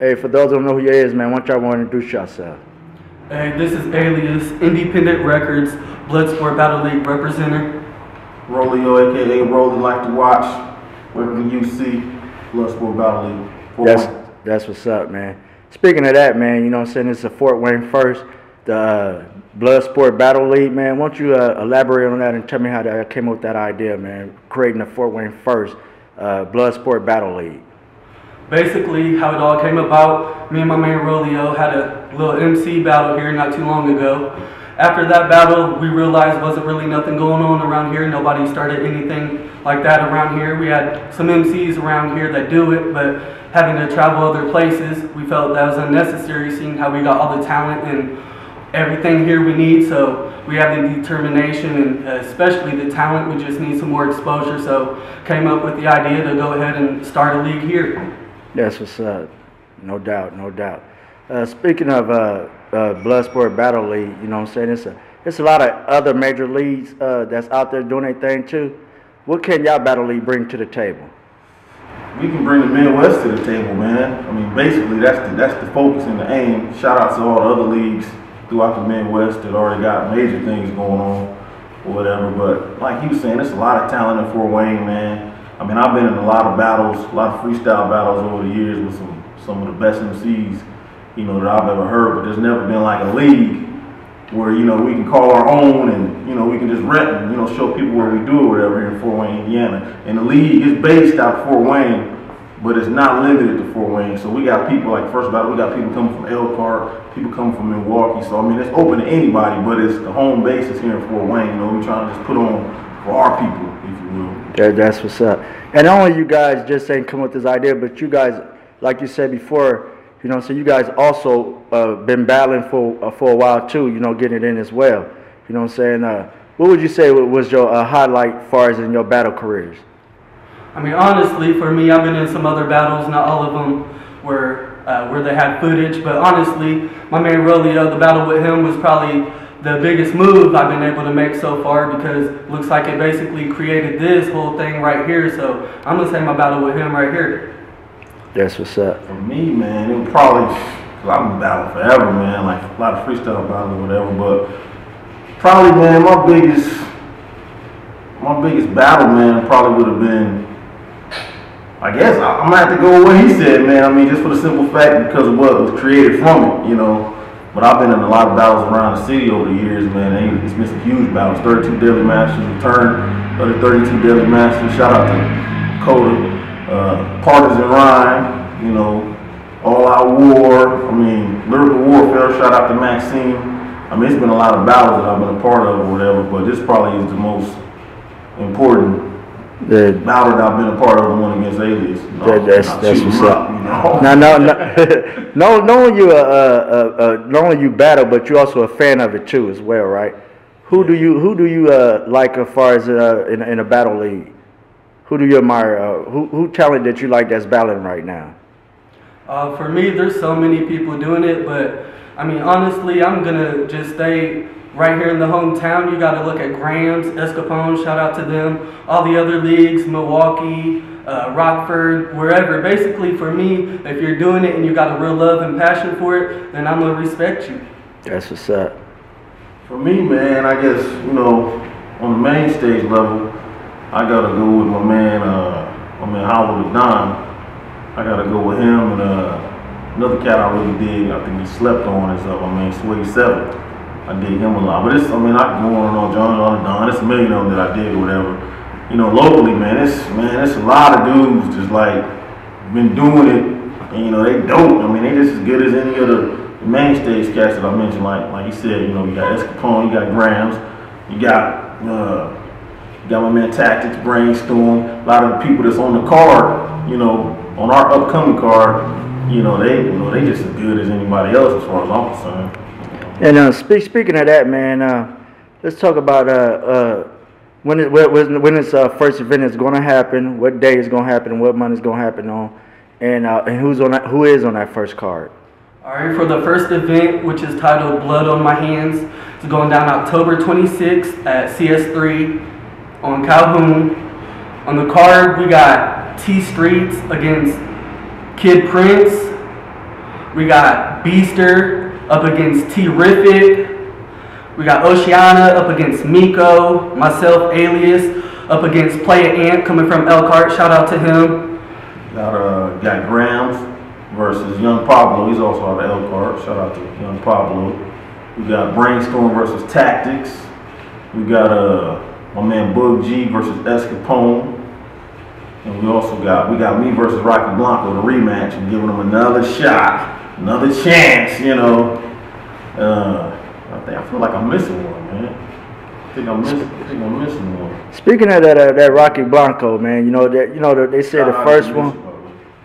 Hey, for those who don't know who you is, man, why don't y'all want to introduce yourself? Hey, this is Alias, Independent Records, Bloodsport Battle League representative. Roleo, aka Rolling Like to Watch, wherever you see Bloodsport Battle League. That's what's up, man. Speaking of that, man, you know what I'm saying, it's a Fort Wayne first, the Bloodsport Battle League, man. Why don't you elaborate on that and tell me how that came up with that idea, man, creating the Fort Wayne first Bloodsport Battle League. Basically, how it all came about, me and my man Roleo had a little MC battle here not too long ago. After that battle, we realized wasn't really nothing going on around here. Nobody started anything like that around here. We had some MCs around here that do it, but having to travel other places, we felt that was unnecessary, seeing how we got all the talent and everything here we need. So we have the determination and especially the talent. We just need some more exposure. So came up with the idea to go ahead and start a league here. That's what's up. No doubt, no doubt. Speaking of Bloodsport Battle League, you know what I'm saying? It's a lot of other major leagues that's out there doing their thing too. What can y'all Battle League bring to the table? We can bring the Midwest to the table, man. I mean, basically that's the focus and the aim. Shout out to all the other leagues throughout the Midwest that already got major things going on or whatever. But like he was saying, there's a lot of talent in Fort Wayne, man. I mean, I've been in a lot of battles, a lot of freestyle battles over the years with some of the best MCs, you know, that I've ever heard. But there's never been like a league where, you know, we can call our own and, you know, we can just rep and, you know, show people what we do or whatever here in Fort Wayne, Indiana. And the league is based out of Fort Wayne, but it's not limited to Fort Wayne. So we got people like first battle, we got people coming from Elkhart, people coming from Milwaukee. So I mean, it's open to anybody, but it's the home base is here in Fort Wayne. You know, we're trying to just put on for our people, if you will. That's what's up. And not only you guys just ain't come with this idea, but you guys, like you said before, you know, so you guys also been battling for a while too, you know, getting it in as well. You know what I'm saying? What would you say was your highlight as far as in your battle careers? I mean, honestly, for me, I've been in some other battles, not all of them where they had footage, but honestly, my man Roleo, the battle with him was probably the biggest move I've been able to make so far, because it looks like it basically created this whole thing right here. So I'm gonna say my battle with him right here. That's what's up. For me, man, it would probably, cause I've been battling forever, man, like a lot of freestyle battles or whatever, but probably, man, my biggest battle, man, probably would have been, I guess I'm gonna have to go with what he said, man. I mean, just for the simple fact because of what was created from it, you know. But I've been in a lot of battles around the city over the years, man. And it's been some huge battles. 32 Deadly Masters returned, other 32 Deadly Masters. Shout out to Coda, Partisan Rhyme, you know, All Out War. I mean, Lyrical Warfare. Shout out to Maxine. I mean, it's been a lot of battles that I've been a part of or whatever. But this probably is the most important battle that I've been a part of, the one against Alias. That's what's up. You know? Not only you battle, but you're also a fan of it too, as well, right? Who do you like as far as in a battle league? Who do you admire? Who talent that you like that's battling right now? For me, there's so many people doing it, but I mean, honestly, I'm gonna just stay right here in the hometown. You got to look at Grams, Escapone, shout out to them. All the other leagues, Milwaukee, Rockford, wherever. Basically, for me, if you're doing it and you got a real love and passion for it, then I'm going to respect you. That's what's up. For me, man, I guess, you know, on the main stage level, I got to go with my man Howard the Don. I got to go with him and another cat I really dig. I think he slept on is my man Sway 7. I dig him a lot, but I can go on and on, John, it's a million of them that I dig or whatever. You know, locally, man, it's a lot of dudes just like been doing it, and you know, they dope. I mean, they just as good as any of the main stage cats that I mentioned, like you said, you know, you got Escapone, you got Grams, you got my man Tactics, Brainstorm, a lot of the people that's on the card, you know, on our upcoming card, they just as good as anybody else as far as I'm concerned. And speaking of that, man, let's talk about when this first event is going to happen, what day is going to happen, what month is going to happen on, and who is on that first card. All right, for the first event, which is titled Blood on My Hands, it's going down October 26th at CS3 on Calhoun. On the card, we got T Streets against Kid Prince. We got Beaster up against Terrific. We got Oceana up against Miko. Myself, Alias, up against Playa Ant coming from Elkhart. Shout out to him. Got Grams versus Young Pablo. He's also out of Elkhart. Shout out to Young Pablo. We got Brainstorm versus Tactics. We got my man Bug G versus Escapone. And we got me versus Rocky Blanco, the rematch. I'm giving him another shot, another chance, you know. I feel like I'm missing one, man. I think I'm missing one. Speaking of that Rocky Blanco, man, they said the first one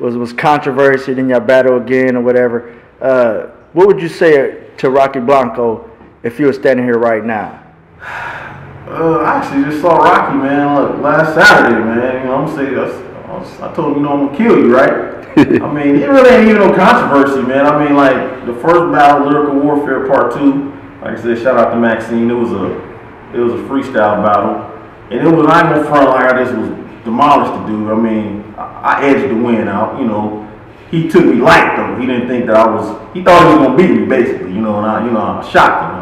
was controversy, then y'all battle again or whatever. What would you say to Rocky Blanco if you were standing here right now? I actually just saw Rocky, man, last Saturday, man. You know, I'm saying, I told him, I'm gonna kill you, right? I mean, it really ain't even no controversy, man. I mean, like the first battle, Lyrical Warfare Part 2. Like I said, shout out to Maxine. It was a freestyle battle, and it was I ain't gonna front like I just was demolished the dude. I mean, I edged the win out. You know, he took me light though. He didn't think that he thought he was gonna beat me basically. You know, and I shocked him.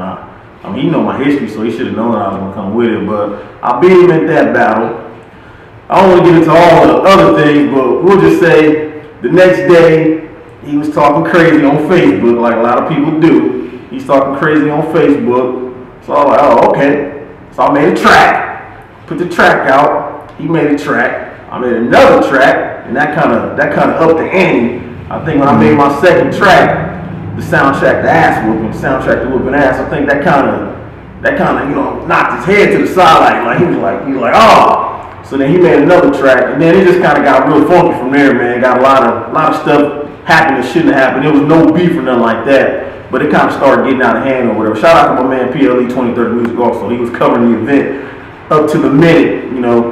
I mean, he know my history, so he should have known that I was gonna come with it. But I beat him at that battle. I don't want to get into all the other things, but we'll just say the next day he was talking crazy on Facebook, like a lot of people do. He's talking crazy on Facebook. So I was like, oh, okay. So I made a track, put the track out. He made a track. I made another track, and that kind of upped the ante. I think when I made my second track, the soundtrack to ass whooping, soundtrack to whooping ass, I think that kind of knocked his head to the side, like he was like, oh. So then he made another track, and then it just kind of got real funky from there, man. Got a lot of stuff happened that shouldn't have happened. There was no beef or nothing like that, but it kind of started getting out of hand or whatever. Shout out to my man PLE 2030 Music also. He was covering the event up to the minute,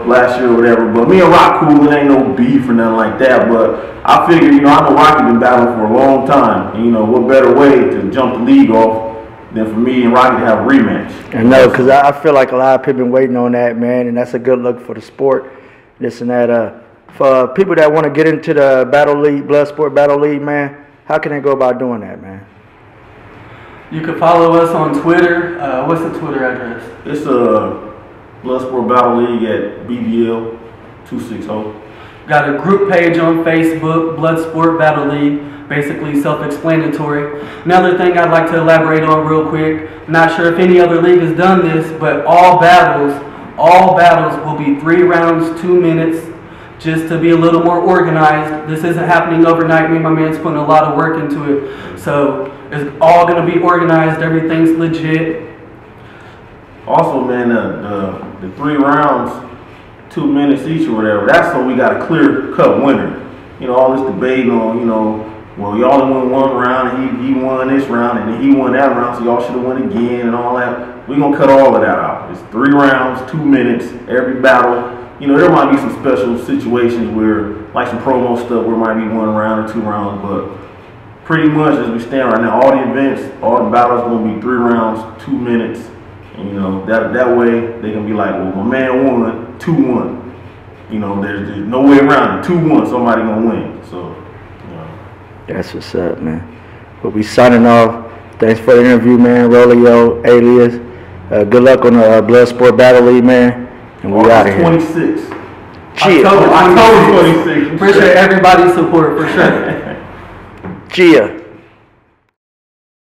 last year or whatever. But me and Rock cool, it ain't no beef or nothing like that. But I figured, I know Rocky been battling for a long time, and what better way to jump the league off than for me and Rocky to have a rematch. I know, because I feel like a lot of people been waiting on that, man, and that's a good look for the sport, this and that. For people that want to get into the Battle League, Bloodsport Battle League, man, how can they go about doing that, man? You can follow us on Twitter. What's the Twitter address? It's Bloodsport Battle League at B.B.L 260. Got a group page on Facebook, Bloodsport Battle League. Basically self-explanatory. Another thing I'd like to elaborate on real quick. Not sure if any other league has done this, but all battles will be 3 rounds, 2 minutes, just to be a little more organized. This isn't happening overnight. Me and my man's putting a lot of work into it. So it's all going to be organized. Everything's legit. Also, man, the 3 rounds, 2 minutes each or whatever, that's so we got a clear-cut winner. All this debating on, well, y'all won 1 round, and he won this round, and then he won that round, so y'all should have won again and all that. We're going to cut all of that out. It's 3 rounds, 2 minutes, every battle. There might be some special situations where, like some promo stuff, where it might be 1 round or 2 rounds, but pretty much as we stand right now, all the events, all the battles are going to be 3 rounds, 2 minutes. And, that way they can be like, well, my man won 2-1. There's no way around it. 2-1, somebody going to win. So, That's what's up, man. But we signing off. Thanks for the interview, man. Roleo, Alias. Good luck on the Bloodsport Battle League, man. And we out of here. 26. October 26. Appreciate everybody's support for sure. Gia.